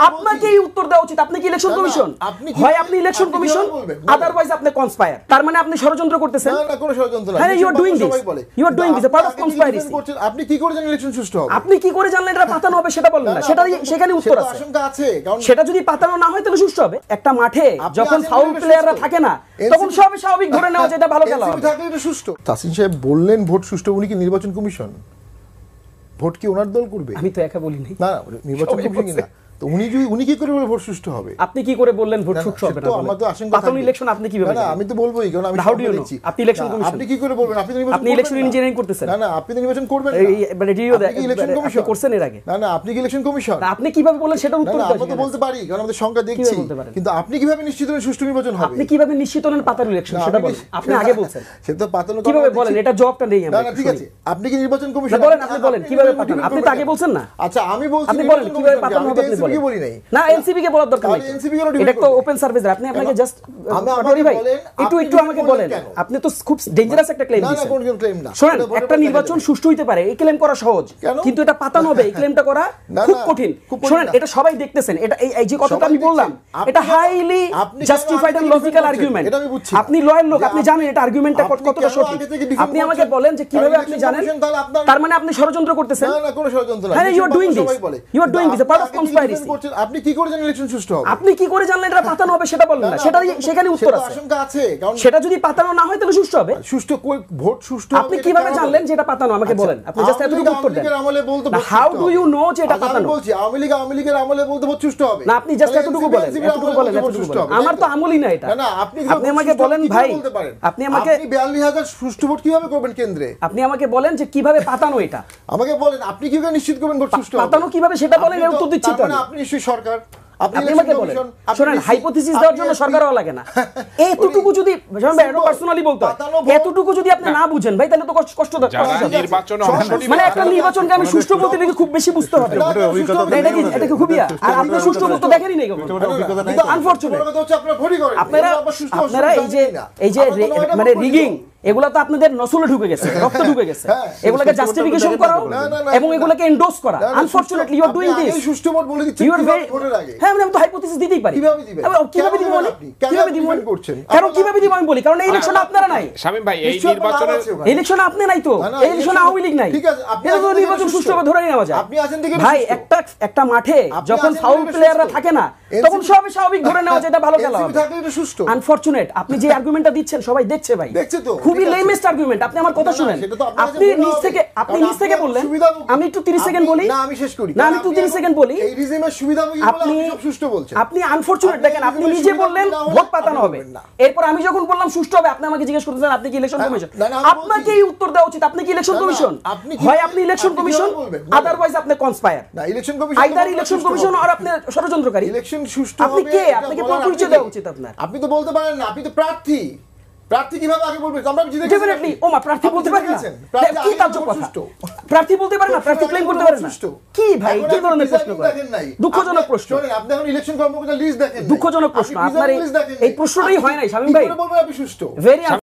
আপনাকেই উত্তর দেওয়া উচিত। আপনি কি ইলেকশন কমিশন? হয় আপনি ইলেকশন কমিশন, আদারওয়াইজ আপনি কনস্পায়ার। তার মানে আপনি ষড়যন্ত্র করতেছেন। না না, কোনো ষড়যন্ত্র না। হ্যাঁ, you are doing this, you are doing this, part of conspiracy. আপনি কি করে জানেন ইলেকশন সুষ্ঠু হবে? আপনি কি করে জানলেন এটা পাতানো হবে সেটা বলেন না। সেটা সেখানে উত্তর আছে। আশঙ্কা আছে, কারণ সেটা যদি পাতানো না হয় তাহলে সুষ্ঠু হবে। একটা মাঠে যখন ফাউল প্লেয়াররা থাকে না তখন সবই স্বাভাবিক ধরে নেওয়া যায় এটা ভালো খেলা হবে। থাকলে এটা সুষ্ঠু। তাসিন সাহেব বললেন ভোট সুষ্ঠু, উনি কি নির্বাচন কমিশন? ভোট কি ওনার দল করবে? আমি তো একা বলিনি। না, নির্বাচন কমিশন কি না। তো উনি কি করে বলে ভোট সুষ্ঠু হবে? আপনি কি করে বললেন ভোট সুষ্ঠু হবে না? তো আমার তো আশঙ্কা পাতানো ইলেকশন আপনি কিভাবে জানেন? না, আমি তো বলবোই, কারণ আমি হাউ ডু ইউ নো? আপনি ইলেকশন কমিশন, আপনি কি করে বলবেন? আপনি তো নির্বাচন, আপনি ইলেকশন ইঞ্জিনিয়ারিং করতেছেন। না না, আপনি তো নির্বাচন করবেন না। মানে ডিও দেখ, ইলেকশন কমিশন আপনি করছেন এর আগে। না না, আপনি কি ইলেকশন কমিশন? আপনি কিভাবে বলেন সেটা উত্তর না, দিতে আমরা তো বলতে পারি, কারণ আমাদের সংখ্যা দেখছি। কিন্তু আপনি কিভাবে নিশ্চিত হন সুষ্ঠু নির্বাচন হবে? আপনি কিভাবে নিশ্চিত হন পাতানো ইলেকশন সেটা বলেন। আপনি আগে বলছেন সেটা তো পাতানো কিভাবে বলেন, এটা জবাবটা নেই আমরা। না না, ঠিক আছে, আপনি কি নির্বাচন কমিশন বলেন, আপনি বলেন কিভাবে পাতানো। আপনি তো আগে বলছেন না। আচ্ছা, আমি বলছি আপনি বলেন কিভাবে পাতানো হবে। আপনি এনসিপি বলি নাই। না, এনসিপি কে বলার দরকার নেই। এটা তো ওপেন সার্ভিস। আপনি আপনাকে জাস্ট আমাকে ভাই একটু আমাকে বলেন। আপনি তো খুব ডেঞ্জারাস একটা ক্লেম দিয়েছেন। না না, কোন ক্লেম না। শুনেন, একটা নির্বাচন সুষ্ঠু হইতে পারে এই ক্লেম করা সহজ, কিন্তু এটা পাতানো হবে এই ক্লেমটা করা খুব কঠিন। শুনেন, এটা সবাই দেখতেছেন। এটা এই যে কথাটা আমি বললাম, এটা highly justified and logical argument. আপনি লয়ার লোক, আপনি জানেন এটা আর্গুমেন্টটা কতটা সঠিক। আপনি আমাকে বলেন যে কিভাবে আপনি জানেন। তার মানে আপনি ষড়যন্ত্র করতেছেন। না না, কোনো ষড়যন্ত্র না। হ্যাঁ, you are doing this, you are doing this, part of conspiracy. আপনি কি করে জানেন ইলেকশন সুষ্ঠু হবে? আপনি কি করে জানলেন এটা পাতানো হবে সেটা বলেন না। সেটা সেখানে উত্তর আছে। আশঙ্কা আছে, কারণ সেটা যদি পাতানো না হয় তাহলে সুষ্ঠু হবে। সুষ্ঠু ভোট সুষ্ঠু আপনি কিভাবে জানলেন যে এটা পাতানো? আমাকে বলেন। আপনি জাস্ট এতটুকু উত্তর দেন। হাউ ডু ইউ নো যে এটা পাতানো? বলছি আওয়ামী লীগের আমলে বলতে ভোট সুষ্ঠু হবে না। আপনি জাস্ট এতটুকু বলেন, এতটুকু বলেন। আমার তো আমলই না এটা। না না, আপনি আমাকে বলেন ভাই, আপনি আমাকে 42,000 সুষ্ঠু ভোট কিভাবে করবেন কেন্দ্রে? আপনি আমাকে বলেন যে কিভাবে পাতানো এটা। আমাকে বলেন আপনি কিভাবে নিশ্চিত করবেন ভোট সুষ্ঠু হবে? পাতানো কিভাবে সেটা বলেন, এর উত্তর দিচ্ছি তো। আপনি নিশ্চয়ই সরকার, আপনি আমাকে বলেন। শুনেন, হাইপোথিসিস দেওয়ার জন্য সরকারও লাগে না। এতটুকু যদি পার্সোনালি বলতে হয়, এতটুকু যদি আপনি না বুঝেন ভাই, তাহলে তো কষ্ট মানে একটা নির্বাচনকে আমি সুষ্ঠু বলতে গেলে খুব বেশি বুঝতে হবে। এটা কি খুবই, আর আপনি সুষ্ঠু বলতে দেখেনই নাই কখনো। কিন্তু আনফরচুনেট আপনারা এই যে মানে রিগিং, এগুলা তো আপনাদের নসলে ঢুকে গেছে, রক্ত ঢুকে গেছে। এগুলাকে জাস্টিফিকেশন করা এবং এগুলাকে এন্ডোর্স করা। Unfortunately you are doing this. সুষ্ঠু ভোট বলে দিচ্ছেন ভোটের আগে। হ্যাঁ, আমি তো হাইপোথিসিস দিতেই পারি। কিভাবে দিবেন? কিভাবে দিব বলি? কিভাবে দিব করছেন? কারণ কিভাবে দিব আমি বলি, কারণ এই ইলেকশন আপনারা নাই। শামীম ভাই, এই নির্বাচনে ইলেকশন আপনি নাই তো। এই ইলেকশন আওয়ামী লীগ নাই। ঠিক আছে, আপনি নির্বাচন সুষ্ঠুভাবে ধরে নেওয়া যায়। আপনি আছেন দেখে ভাই, একটা মাঠে যখন ফাউল প্লেয়াররা থাকে না তখন সবই স্বাভাবিক ধরে নেওয়া যায় এটা ভালো খেলা হবে। আনফরচুনেট আপনি যে আর্গুমেন্টটা দিচ্ছেন সবাই দেখছে ভাই, দেখছে তো, খুবই লেমেস্ট আর্গুমেন্ট। আপনি আমার কথা শুনেন। আপনি নিজ থেকে বললেন। আমি একটু 30 সেকেন্ড বলি। না, আমি শেষ করি। না, আমি একটু 30 সেকেন্ড বলি। এই রিজিমের সুবিধাভোগী বলে আপনি সব সুষ্ঠু বলছেন। আপনি আনফরচুনেট দেখেন, আপনি নিজে বললেন ভোট পাতানো হবে। এরপর আমি যখন বললাম সুষ্ঠু হবে, আপনি আমাকে জিজ্ঞেস করতেছেন আপনি কি ইলেকশন কমিশন? আপনাকেই উত্তর দেওয়া উচিত। আপনি কি ইলেকশন কমিশন? হয় আপনি ইলেকশন কমিশন, আদারওয়াইজ আপনি কনস্পায়ার। না, election commission either election commission আর আপনি ষড়যন্ত্রকারী। ইলেকশন সুষ্ঠু হবে। আপনি কে? আপনাকে পরিচয় দেওয়া উচিত আপনার। আপনি তো বলতে পারেন না, আপনি তো প্রার্থী। প্রার্থী কিভাবে আগে বলবেন? আমরা জিতে গেছি। ডেফিনেটলি। ও মা, প্রার্থী বলতে পারেন না? কি তাজ্জব কথা? প্রার্থী বলতে পারেন না? প্রার্থী ক্লেম করতে পারেন না? কি ভাই, কি ধরনের প্রশ্ন করেন? দুঃখজনক প্রশ্ন। শুনুন, আপনি এখন ইলেকশন কর্মকর্তা লিস্ট দেখেন। দুঃখজনক প্রশ্ন। আপনার এই প্রশ্নটাই হয় নাই শামীম ভাই। কি করে বলবেন আপনি সুষ্ঠু? ভেরি